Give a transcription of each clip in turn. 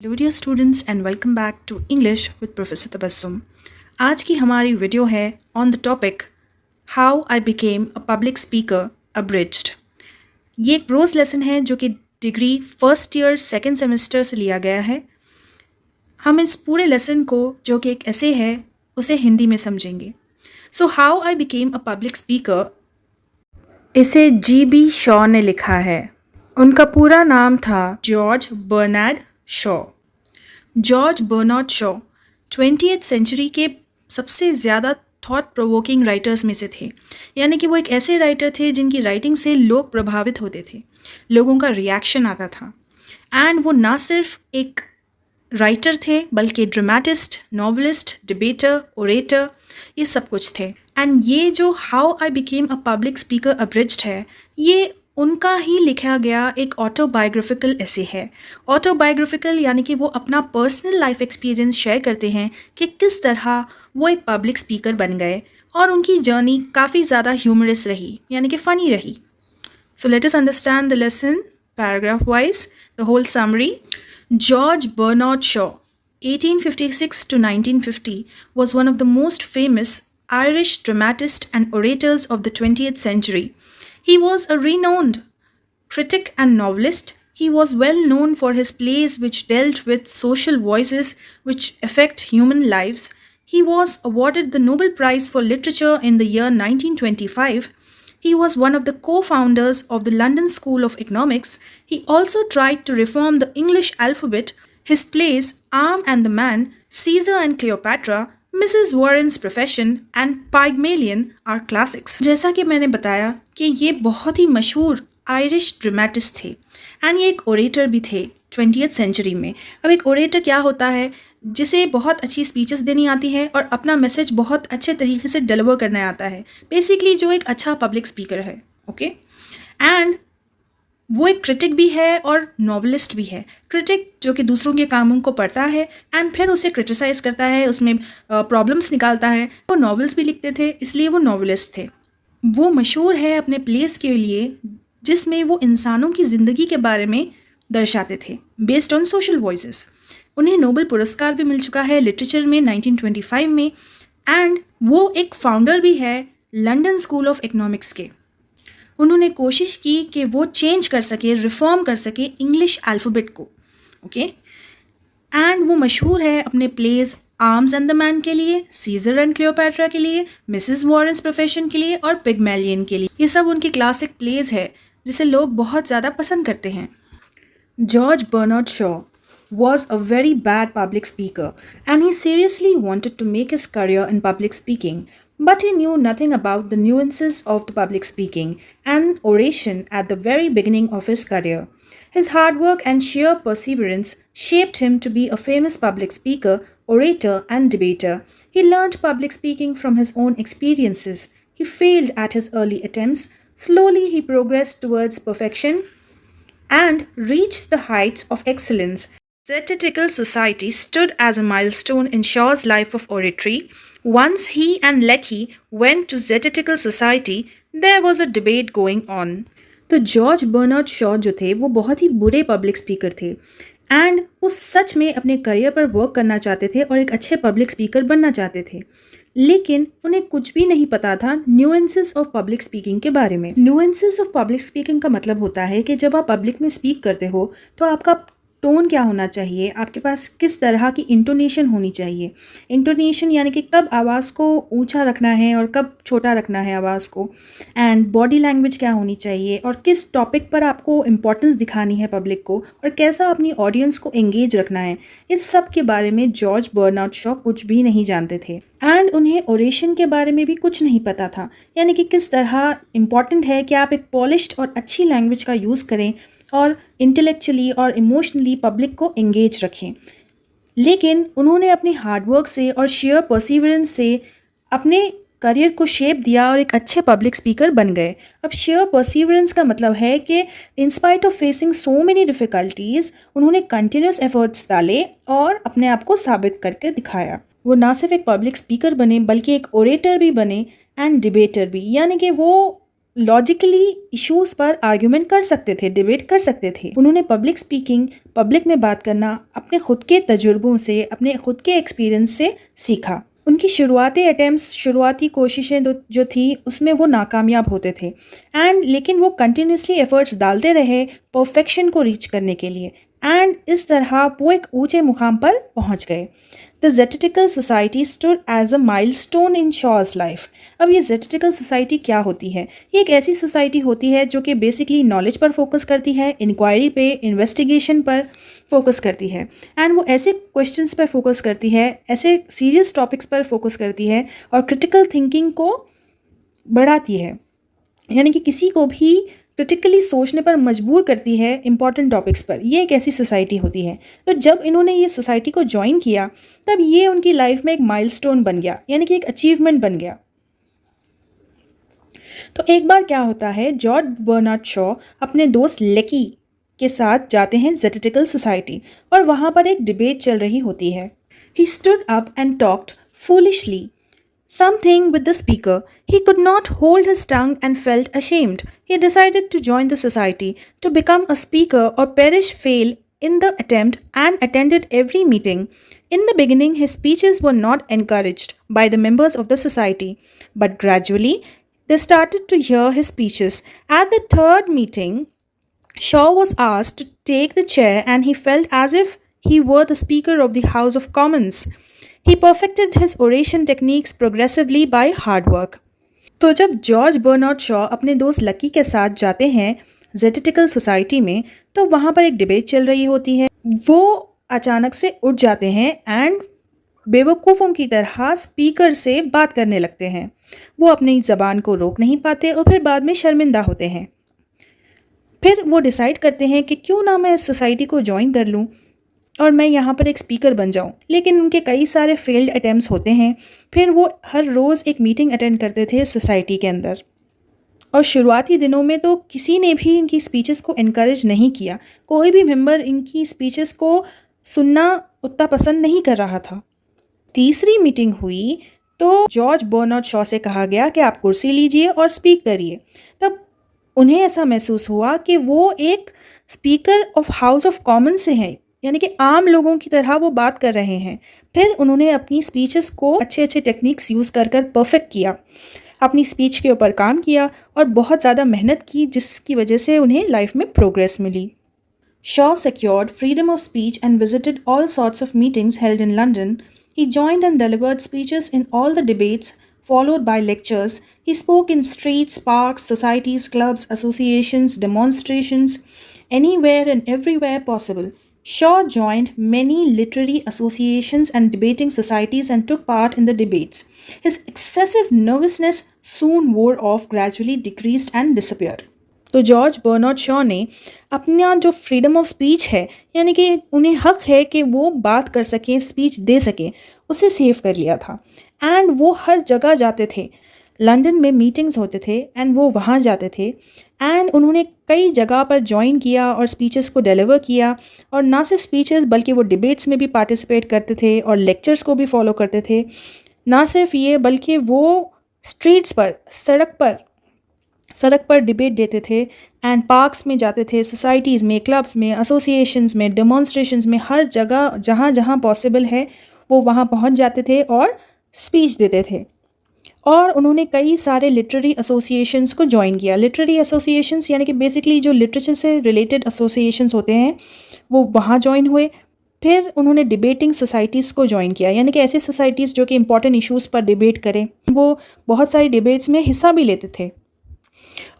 Hello dear students and welcome back to English with professor Tabassum. आज की हमारी video है on the topic how I became a public speaker abridged. ये एक prose lesson है जो कि degree first year second semester से लिया गया है। हम इस पूरे लेसन को जो कि एक ऐसे है उसे हिंदी में समझेंगे। So how I became a public speaker, इसे GB शॉ ने लिखा है। उनका पूरा नाम था George Bernard Shaw. George Bernard Shaw 20th century के सबसे ज़्यादा थॉट प्रोवोकिंग राइटर्स में से थे। यानी कि वो एक ऐसे राइटर थे जिनकी राइटिंग से लोग प्रभावित होते थे, लोगों का रिएक्शन आता था। एंड वो ना सिर्फ एक राइटर थे बल्कि ड्रामेटिस्ट, नॉवलिस्ट, डिबेटर, ओरेटर, ये सब कुछ थे। एंड ये जो how I became a public speaker abridged है, ये उनका ही लिखा गया एक ऑटोबायोग्राफिकल ऐसे है। ऑटोबायोग्राफिकल यानी कि वो अपना पर्सनल लाइफ एक्सपीरियंस शेयर करते हैं कि किस तरह वो एक पब्लिक स्पीकर बन गए, और उनकी जर्नी काफ़ी ज़्यादा ह्यूमरस रही, यानी कि फ़नी रही। So let us understand the lesson paragraph wise, the whole summary. George Bernard Shaw, 1856 to 1950, was one of the most famous Irish dramatists and orators of the 20th century. He was a renowned critic and novelist. He was well known for his plays which dealt with social voices which affect human lives. He was awarded the Nobel Prize for Literature in the year 1925. He was one of the co-founders of the London School of Economics. He also tried to reform the English alphabet. His plays Arm and the Man, Caesar and Cleopatra, Mrs. Warren's Profession and Pygmalion are classics. जैसा कि मैंने बताया कि ये बहुत ही मशहूर Irish dramatist थे and ये एक ओरेटर भी थे 20th सेंचुरी में। अब एक ओरेटर क्या होता है? जिसे बहुत अच्छी स्पीचेस देनी आती है और अपना मैसेज बहुत अच्छे तरीके से डिलीवर करना आता है, बेसिकली जो एक अच्छा पब्लिक स्पीकर है। ओके, एंड वो एक क्रिटिक भी है और नॉवलिस्ट भी है। क्रिटिक जो कि दूसरों के कामों को पढ़ता है एंड फिर उसे क्रिटिसाइज़ करता है, उसमें प्रॉब्लम्स निकालता है। वो नॉवेल्स भी लिखते थे, इसलिए वो नॉवलिस्ट थे। वो मशहूर है अपने प्लेस के लिए जिसमें वो इंसानों की ज़िंदगी के बारे में दर्शाते थे, बेस्ड ऑन सोशल वॉइसेस। उन्हें नोबेल पुरस्कार भी मिल चुका है लिटरेचर में 1925 में, एंड वो एक फाउंडर भी है लंदन स्कूल ऑफ इकोनॉमिक्स के। उन्होंने कोशिश की कि वो चेंज कर सके, रिफॉर्म कर सके इंग्लिश अल्फ़ाबेट को। ओके, एंड वो मशहूर है अपने plays arms and the man के लिए, सीजर एंड क्लियोपैट्रा के लिए, मिसेस वॉरेंस प्रोफेशन के लिए और पिगमैलियन के लिए। ये सब उनकी क्लासिक प्लेज है जिसे लोग बहुत ज़्यादा पसंद करते हैं। George Bernard Shaw was a very bad public speaker and he seriously wanted to make his career in public speaking, but he knew nothing about the nuances of the public speaking and oration at the very beginning of his career. His hard work and sheer perseverance shaped him to be a famous public speaker, orator, and debater. He learned public speaking from his own experiences. He failed at his early attempts. Slowly, he progressed towards perfection and reached the heights of excellence. Zetetic Society stood as a milestone in Shaw's life of oratory. Once he and Lecky went to Zetetic Society, there was a debate going on. तो George Bernard Shaw जो थे वो बहुत ही बुरे public speaker थे and वो सच में अपने करियर पर वर्क करना चाहते थे और एक अच्छे पब्लिक स्पीकर बनना चाहते थे, लेकिन उन्हें कुछ भी नहीं पता था न्यूएंसेस ऑफ पब्लिक स्पीकिंग के बारे में। न्यूएंसेस ऑफ पब्लिक स्पीकिंग का मतलब होता है कि जब आप पब्लिक में स्पीक करते हो तो आपका टोन क्या होना चाहिए, आपके पास किस तरह की इंटोनेशन होनी चाहिए। इंटोनेशन यानी कि कब आवाज़ को ऊंचा रखना है और कब छोटा रखना है आवाज़ को, एंड बॉडी लैंग्वेज क्या होनी चाहिए और किस टॉपिक पर आपको इम्पोर्टेंस दिखानी है पब्लिक को और कैसा अपनी ऑडियंस को एंगेज रखना है। इस सब के बारे में जॉर्ज बर्नार्ड शॉ कुछ भी नहीं जानते थे एंड उन्हें ओरेशन के बारे में भी कुछ नहीं पता था, यानी कि किस तरह इम्पॉर्टेंट है कि आप एक पॉलिश्ड और अच्छी लैंग्वेज का यूज़ करें और इंटेलेक्चुअली और इमोशनली पब्लिक को एंगेज रखें। लेकिन उन्होंने अपने हार्डवर्क से और शेयर परसिवरेंस से अपने करियर को शेप दिया और एक अच्छे पब्लिक स्पीकर बन गए। अब शेयर परसिवरेंस का मतलब है कि in spite of facing so many difficulties उन्होंने कंटिन्यूस एफर्ट्स डाले और अपने आप को साबित करके दिखाया। वो ना सिर्फ एक पब्लिक स्पीकर बने बल्कि एक ओरेटर भी बने एंड डिबेटर भी, यानी कि वो लॉजिकली इश्यूज पर आर्ग्यूमेंट कर सकते थे, डिबेट कर सकते थे। उन्होंने पब्लिक स्पीकिंग, पब्लिक में बात करना अपने खुद के तजुर्बों से, अपने खुद के एक्सपीरियंस से सीखा। उनकी शुरुआती कोशिशें जो थी उसमें वो नाकामयाब होते थे लेकिन वो कंटिन्यूसली एफर्ट्स डालते रहे परफेक्शन को रीच करने के लिए इस तरह वो एक ऊंचे मुकाम पर पहुंच गए। The Zetetical society stood as a milestone in Shaw's life. अब ये जेटेटिकल सोसाइटी क्या होती है? ये एक ऐसी सोसाइटी होती है जो कि बेसिकली नॉलेज पर फोकस करती है, इंक्वायरी पे, इन्वेस्टिगेशन पर फोकस करती है वो ऐसे क्वेश्चंस पर फोकस करती है, ऐसे सीरियस टॉपिक्स पर फोकस करती है और क्रिटिकल थिंकिंग को बढ़ाती है, यानी कि किसी को भी क्रिटिकली सोचने पर मजबूर करती है इंपॉर्टेंट टॉपिक्स पर। ये एक ऐसी सोसाइटी होती है। तो जब इन्होंने ये सोसाइटी को ज्वाइन किया तब ये उनकी लाइफ में एक माइलस्टोन बन गया, यानी कि एक अचीवमेंट बन गया। तो एक बार क्या होता है, जॉर्ज बर्नार्ड शॉ अपने दोस्त लेकी के साथ जाते हैं जेटेटिकल सोसाइटी और वहाँ पर एक डिबेट चल रही होती है। He stood up and talked foolishly something with the speaker. He could not hold his tongue and felt ashamed. He decided to join the society to become a speaker or fail in the attempt and attended every meeting. In the beginning, his speeches were not encouraged by the members of the society, but gradually they started to hear his speeches. At the third meeting, Shaw was asked to take the chair and he felt as if he were the Speaker of the House of Commons. He perfected his oration techniques progressively by hard work. तो जब George Bernard Shaw अपने दोस्त lucky के साथ जाते हैं जेटेटिकल society में तो वहाँ पर एक डिबेट चल रही होती है। वो अचानक से उठ जाते हैं एंड बेवकूफ़ों की तरह स्पीकर से बात करने लगते हैं। वो अपनी ज़बान को रोक नहीं पाते और फिर बाद में शर्मिंदा होते हैं। फिर वो डिसाइड करते हैं कि क्यों ना मैं इस सोसाइटी को ज्वाइन कर लूँ और मैं यहाँ पर एक स्पीकर बन जाऊँ। लेकिन उनके कई सारे फेल्ड अटैम्प्ट्स होते हैं। फिर वो हर रोज़ एक मीटिंग अटेंड करते थे सोसाइटी के अंदर और शुरुआती दिनों में तो किसी ने भी इनकी स्पीचेस को इनकरेज नहीं किया। कोई भी मेंबर इनकी स्पीचेस को सुनना उतना पसंद नहीं कर रहा था। तीसरी मीटिंग हुई तो जॉर्ज बर्नार्ड शॉ से कहा गया कि आप कुर्सी लीजिए और स्पीक करिए। तब उन्हें ऐसा महसूस हुआ कि वो एक speaker of house of common से हैं, यानी कि आम लोगों की तरह वो बात कर रहे हैं। फिर उन्होंने अपनी स्पीचेस को अच्छे अच्छे टेक्निक्स यूज़ कर परफेक्ट किया, अपनी स्पीच के ऊपर काम किया और बहुत ज़्यादा मेहनत की, जिसकी वजह से उन्हें लाइफ में progress milli. Shaw secured freedom of speech and visited all sorts of meetings held in London. He joined and delivered speeches in all the debates, followed by lectures. He spoke in streets, parks, societies, clubs, associations, demonstrations, anywhere and everywhere possible. Shaw joined many literary associations and debating societies and took part in the debates. His excessive nervousness soon wore off, gradually decreased and disappeared. तो George Bernard Shaw ने अपना जो freedom of speech है, यानी कि उन्हें हक है कि वो बात कर सकें, स्पीच दे सकें, उसे सेव कर लिया था एंड वो हर जगह जाते थे। लंदन में मीटिंग्स होते थे एंड वो वहाँ जाते थे एंड उन्होंने कई जगह पर ज्वाइन किया और स्पीचेस को डिलीवर किया और ना सिर्फ स्पीचेस बल्कि वो डिबेट्स में भी पार्टिसिपेट करते थे और लेक्चर्स को भी फॉलो करते थे। ना सिर्फ ये बल्कि वो स्ट्रीट्स पर, सड़क पर डिबेट देते थे एंड पार्क्स में जाते थे, सोसाइटीज़ में, क्लब्स में, एसोसिएशंस में, डेमोन्स्ट्रेशंस में, हर जगह जहाँ जहाँ पॉसिबल है वो वहाँ पहुँच जाते थे और स्पीच देते थे। और उन्होंने कई सारे लिटरेरी एसोसिएशंस को ज्वाइन किया। लिटरेरी एसोसिएशंस यानी कि बेसिकली जो लिटरेचर से रिलेटेड एसोसिएशंस होते हैं वो वहाँ ज्वाइन हुए। फिर उन्होंने डिबेटिंग सोसाइटीज़ को ज्वाइन किया, यानी कि ऐसी सोसाइटीज़ जो कि इंपॉर्टेंट इश्यूज़ पर डिबेट करें। वो बहुत सारी डिबेट्स में हिस्सा भी लेते थे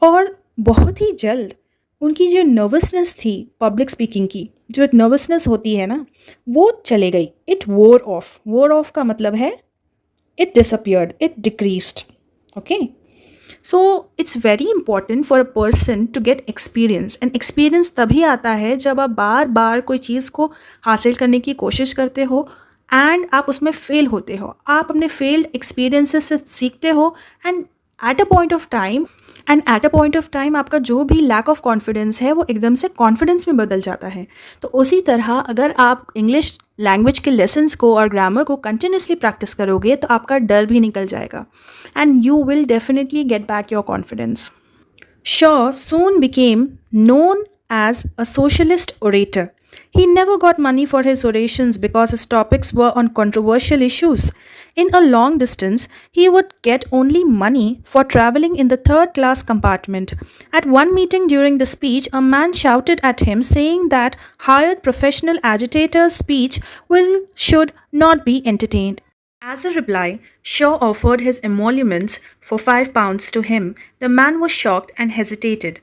और बहुत ही जल्द उनकी जो नर्वसनेस थी पब्लिक स्पीकिंग की, जो एक नर्वसनेस होती है ना, वो चले गई। इट वोर ऑफ। वोर ऑफ का मतलब है it disappeared, it decreased. Okay, so it's very important for a person to get experience, and experience तभी आता है जब आप बार बार कोई चीज़ को हासिल करने की कोशिश करते हो एंड आप उसमें फेल होते हो। आप अपने फेल्ड एक्सपीरियंसेस से सीखते हो and at a point of time आपका जो भी लैक ऑफ कॉन्फिडेंस है वो एकदम से कॉन्फिडेंस में बदल जाता है। तो उसी तरह अगर आप इंग्लिश लैंग्वेज के लेसन्स को और ग्रामर को कंटिन्यूसली प्रैक्टिस करोगे तो आपका डर भी निकल जाएगा and you will definitely get back your confidence. Shaw soon became known as a socialist orator. He never got money for his orations because his topics were on controversial issues. In a long distance, he would get only money for traveling in the third class compartment. At one meeting during the speech, a man shouted at him saying that hired professional agitators' speech should not be entertained. As a reply, Shaw offered his emoluments for £5 to him. The man was shocked and hesitated.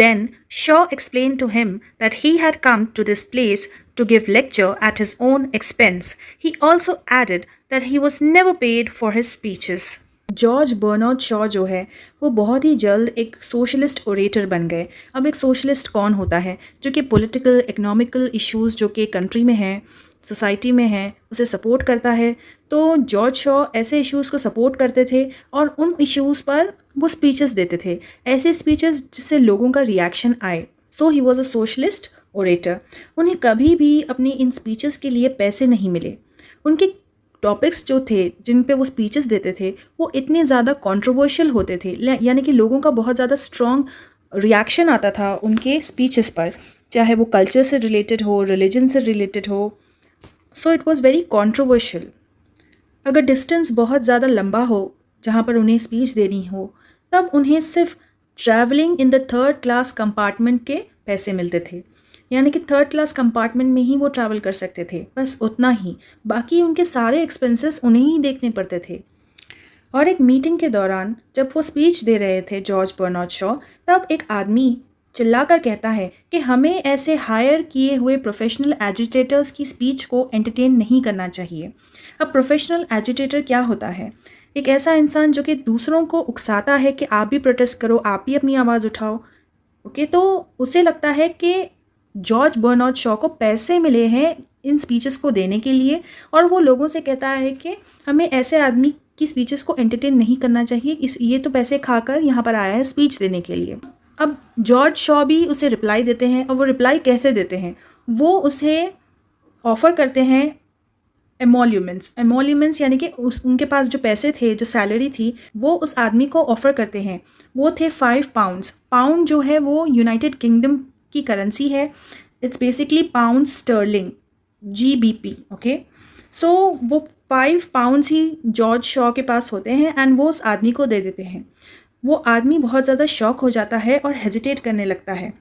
Then Shaw explained to him that he had come to this place to give lecture at his own expense. He also added that he was never paid for his speeches. George Bernard Shaw जो है वो बहुत ही जल्द एक socialist orator बन गए। अब एक सोशलिस्ट कौन होता है जो कि पॉलिटिकल इकोनॉमिकल इश्यूज़ जो कि कंट्री में हैं, सोसाइटी में हैं, उसे सपोर्ट करता है। तो जॉर्ज शॉ ऐसे इश्यूज़ को सपोर्ट करते थे और उन इश्यूज़ पर वो स्पीचेस देते थे, ऐसे स्पीचेस जिससे लोगों का रिएक्शन आए। So he was a socialist orator. उन्हें कभी भी अपनी इन स्पीचेस के लिए पैसे नहीं मिले। उनके टॉपिक्स जो थे जिन पे वो स्पीचेस देते थे वो इतने ज़्यादा कंट्रोवर्शियल होते थे, यानी कि लोगों का बहुत ज़्यादा स्ट्रॉन्ग रिएक्शन आता था उनके स्पीचेस पर, चाहे वो कल्चर से रिलेटेड हो, रिलीजन से रिलेटेड हो। So it was very controversial. अगर डिस्टेंस बहुत ज़्यादा लंबा हो जहाँ पर उन्हें स्पीच देनी हो, तब उन्हें सिर्फ travelling in the third class compartment के पैसे मिलते थे, यानी कि थर्ड क्लास कंपार्टमेंट में ही वो ट्रैवल कर सकते थे, बस उतना ही। बाकी उनके सारे एक्सपेंसेस उन्हें ही देखने पड़ते थे। और एक मीटिंग के दौरान जब वो स्पीच दे रहे थे जॉर्ज बर्नार्ड शॉ, तब एक आदमी चिल्लाकर कहता है कि हमें ऐसे हायर किए हुए प्रोफेशनल एजिटेटर्स की स्पीच को एंटरटेन नहीं करना चाहिए। अब प्रोफेशनल एजिटेटर क्या होता है? एक ऐसा इंसान जो कि दूसरों को उकसाता है कि आप भी प्रोटेस्ट करो, आप भी अपनी आवाज़ उठाओ। ओके, तो उसे लगता है कि जॉर्ज बर्नार्ड शॉ को पैसे मिले हैं इन स्पीचेस को देने के लिए, और वो लोगों से कहता है कि हमें ऐसे आदमी की स्पीचेस को एंटरटेन नहीं करना चाहिए, ये तो पैसे खाकर यहाँ पर आया है स्पीच देने के लिए। अब जॉर्ज शॉ भी उसे रिप्लाई देते हैं, और वो रिप्लाई कैसे देते हैं? वो उसे ऑफ़र करते हैं एमोल्यूमेंट्स यानी कि उनके पास जो पैसे थे, जो सैलरी थी, वो उस आदमी को ऑफ़र करते हैं। वो थे £5। पाउंड जो है वो यूनाइटेड किंगडम की करेंसी है। It's basically pound sterling, GBP। Okay, so वो £5 ही जॉर्ज शॉ के पास होते हैं एंड वो उस आदमी को दे देते हैं। वो आदमी बहुत ज़्यादा शॉक हो जाता है और हेजिटेट करने लगता है।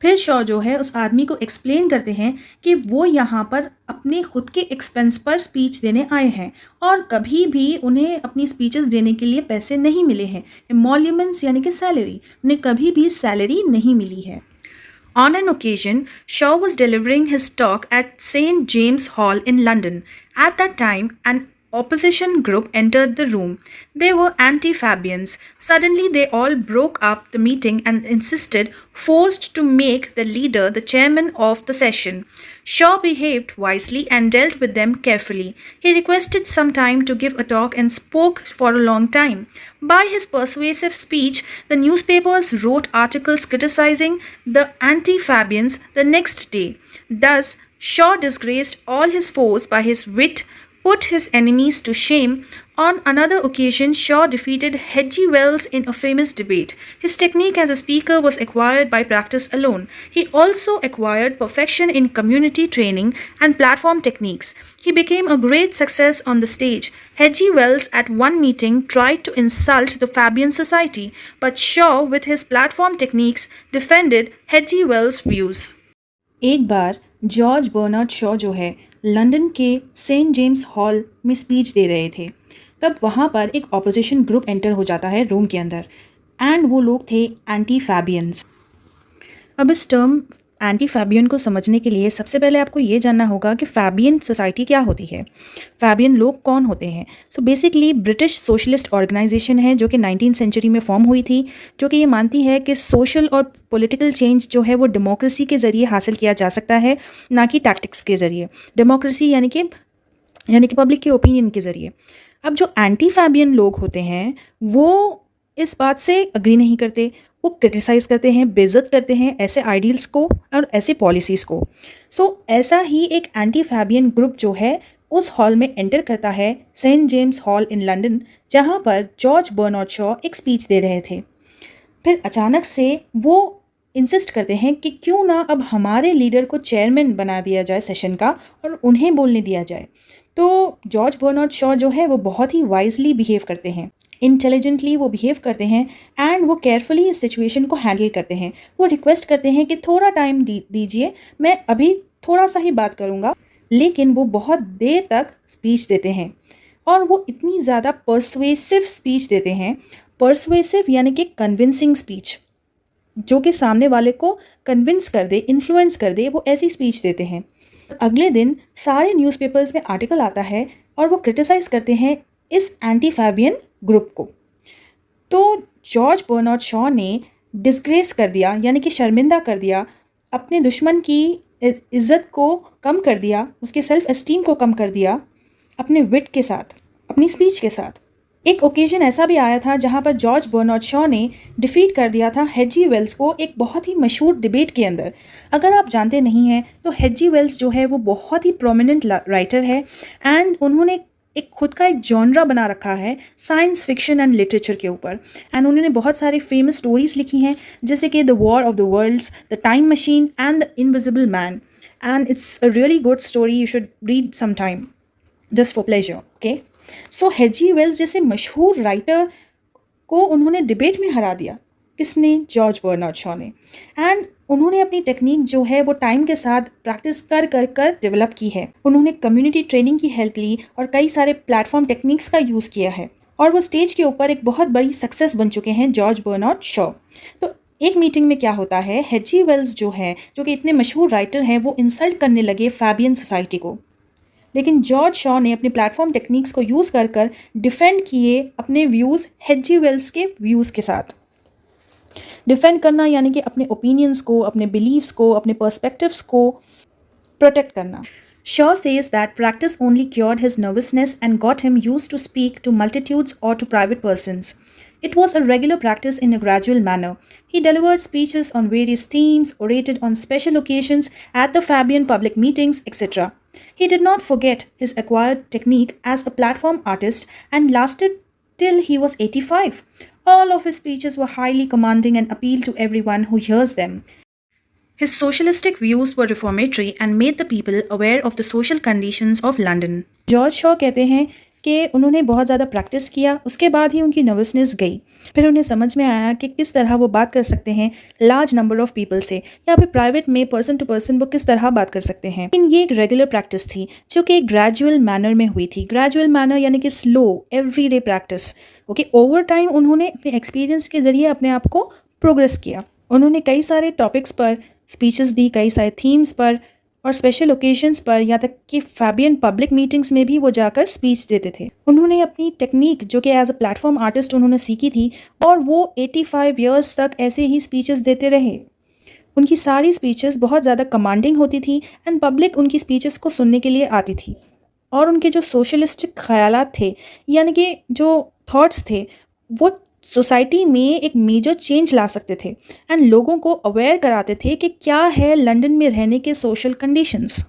फिर शॉ जो है उस आदमी को एक्सप्लेन करते हैं कि वो यहाँ पर अपने खुद के एक्सपेंस पर स्पीच देने आए हैं और कभी भी उन्हें अपनी स्पीचेस देने के लिए पैसे नहीं मिले हैं। एमोल्यूमेंट्स यानी कि सैलरी, उन्हें कभी भी सैलरी नहीं मिली है। On an occasion, Shaw was delivering his talk at St. James Hall in London. At that time, an opposition group entered the room. They were anti-Fabians. Suddenly, they all broke up the meeting and insisted, forced to make the leader the chairman of the session. Shaw behaved wisely and dealt with them carefully. He requested some time to give a talk and spoke for a long time. By his persuasive speech, the newspapers wrote articles criticizing the anti-Fabians the next day. Thus, Shaw disgraced all his foes by his wit, put his enemies to shame. On another occasion, Shaw defeated H.G. Wells in a famous debate. His technique as a speaker was acquired by practice alone. He also acquired perfection in community training and platform techniques. He became a great success on the stage. H.G. Wells at one meeting tried to insult the Fabian Society, but Shaw, with his platform techniques, defended H.G. Wells' views. एक बार George Bernard Shaw जो है London के Saint James hall में speech दे रहे थे, तब वहाँ पर एक ऑपोजिशन ग्रुप एंटर हो जाता है रूम के अंदर, एंड वो लोग थे एंटी फैबियंस। अब इस टर्म एंटी फैबियन को समझने के लिए सबसे पहले आपको ये जानना होगा कि फैबियन सोसाइटी क्या होती है, फैबियन लोग कौन होते हैं। So basically British socialist organisation है जो कि 19th सेंचुरी में फॉर्म हुई थी, जो कि ये मानती है कि सोशल और पॉलिटिकल चेंज जो है वो डेमोक्रेसी के ज़रिए हासिल किया जा सकता है, ना कि टैक्टिक्स के ज़रिए। डेमोक्रेसी यानी कि पब्लिक के ओपिनियन के ज़रिए। अब जो एंटी फैबियन लोग होते हैं वो इस बात से अग्री नहीं करते, वो क्रिटिसाइज़ करते हैं, बेइज्जत करते हैं ऐसे आइडियल्स को और ऐसे पॉलिसीज़ को। सो ऐसा ही एक एंटी फैबियन ग्रुप जो है उस हॉल में एंटर करता है, saint James Hall in London, जहाँ पर जॉर्ज बर्नार्ड शॉ एक स्पीच दे रहे थे। फिर अचानक से वो इंसिस्ट करते हैं कि क्यों ना अब हमारे लीडर को चेयरमैन बना दिया जाए सेशन का और उन्हें बोलने दिया जाए। तो जॉर्ज बर्नार्ड शॉ जो है वो बहुत ही वाइजली बिहेव करते हैं, इंटेलिजेंटली वो बिहेव करते हैं एंड वो केयरफुली इस सिचुएशन को हैंडल करते हैं। वो रिक्वेस्ट करते हैं कि थोड़ा टाइम दीजिए, मैं अभी थोड़ा सा ही बात करूँगा, लेकिन वो बहुत देर तक स्पीच देते हैं और वो इतनी ज़्यादा पर्सुएसिव स्पीच देते हैं। पर्सुएसिव यानी कि कन्विंसिंग स्पीच, जो कि सामने वाले को कन्विंस कर दे, इन्फ्लुएंस कर दे, वो ऐसी स्पीच देते हैं। अगले दिन सारे न्यूज़पेपर्स में आर्टिकल आता है और वो क्रिटिसाइज करते हैं इस एंटी फैबियन ग्रुप को। तो जॉर्ज बर्नार्ड शॉ ने डिस्ग्रेस कर दिया, यानी कि शर्मिंदा कर दिया, अपने दुश्मन की इज़्ज़त को कम कर दिया, उसके सेल्फ एस्टीम को कम कर दिया अपने विट के साथ, अपनी स्पीच के साथ। एक ओकेजन ऐसा भी आया था जहाँ पर जॉर्ज बर्नार्ड शॉ ने डिफीट कर दिया था हेजी वेल्स को एक बहुत ही मशहूर डिबेट के अंदर। अगर आप जानते नहीं हैं तो हेजी वेल्स जो है वो बहुत ही प्रोमिनेंट राइटर है एंड उन्होंने एक खुद का एक जॉनरा बना रखा है साइंस फिक्शन एंड लिटरेचर के ऊपर। एंड उन्होंने बहुत सारी फेमस स्टोरीज लिखी हैं, जैसे कि the war of the worlds, the time machine and the invisible man. And it's a really good story, you should read some time just for pleasure. Okay, so H G Wells जैसे मशहूर writer को उन्होंने debate में हरा दिया। किसने? George Bernard Shaw ने। And उन्होंने अपनी टेक्निक जो है वो टाइम के साथ प्रैक्टिस कर कर कर डेवलप की है। उन्होंने कम्युनिटी ट्रेनिंग की हेल्प ली और कई सारे प्लेटफॉर्म टेक्निक्स का यूज़ किया है और वो स्टेज के ऊपर एक बहुत बड़ी सक्सेस बन चुके हैं जॉर्ज बर्नार्ड शॉ। तो एक मीटिंग में क्या होता है, हेजी वेल्स जो है, जो कि इतने मशहूर राइटर हैं, वो इंसल्ट करने लगे फैबियन सोसाइटी को। लेकिन जॉर्ज शॉ ने अपने प्लेटफॉर्म टेक्निक्स को यूज़ कर कर डिफेंड किए अपने व्यूज़ हेजी वेल्स के व्यूज़ के साथ। डिफेंड करना यानी कि अपने ओपिनियंस को, अपने बिलीव्स को, अपने पर्सपेक्टिव्स को प्रोटेक्ट करना। Shaw says that practice only cured his nervousness and got him used to speak to multitudes or to private persons. It was a regular practice in a gradual manner. He delivered speeches on various themes, orated on special occasions at the Fabian public meetings, etc. He did not forget his acquired technique as a platform artist and lasted till he was 85. All of his speeches were highly commanding and appealed to everyone who hears them. His socialistic views were reformatory and made the people aware of the social conditions of London. George Shaw कहते हैं कि उन्होंने बहुत ज़्यादा practice किया, उसके बाद ही उनकी नर्वसनेस गई। फिर उन्हें समझ में आया कि किस तरह वो बात कर सकते हैं लार्ज नंबर ऑफ पीपल से, या फिर प्राइवेट में पर्सन टू पर्सन वो किस तरह बात कर सकते हैं। लेकिन ये एक रेगुलर प्रैक्टिस थी जो कि एक ग्रेजुअल मैनर में हुई थी। ग्रेजुअल मैनर यानी कि slow everyday practice. Okay, over time उन्होंने अपने एक्सपीरियंस के ज़रिए अपने आप को प्रोग्रेस किया। उन्होंने कई सारे टॉपिक्स पर स्पीचेस दी, कई सारे थीम्स पर और स्पेशल ओकेजन्स पर, यहाँ तक कि फैबियन पब्लिक मीटिंग्स में भी वो जाकर स्पीच देते थे। उन्होंने अपनी टेक्निक जो कि एज अ प्लेटफॉर्म आर्टिस्ट उन्होंने सीखी थी और वो 85 ईयर्स तक ऐसे ही स्पीचेस देते रहे। उनकी सारी स्पीचेस बहुत ज़्यादा कमांडिंग होती थी एंड पब्लिक उनकी स्पीचेस को सुनने के लिए आती थी। और उनके जो सोशलिस्टिक ख्यालात थे, यानी कि जो थॉट्स थे, वो सोसाइटी में एक मेजर चेंज ला सकते थे एंड लोगों को अवेयर कराते थे कि क्या है लंदन में रहने के सोशल कंडीशंस।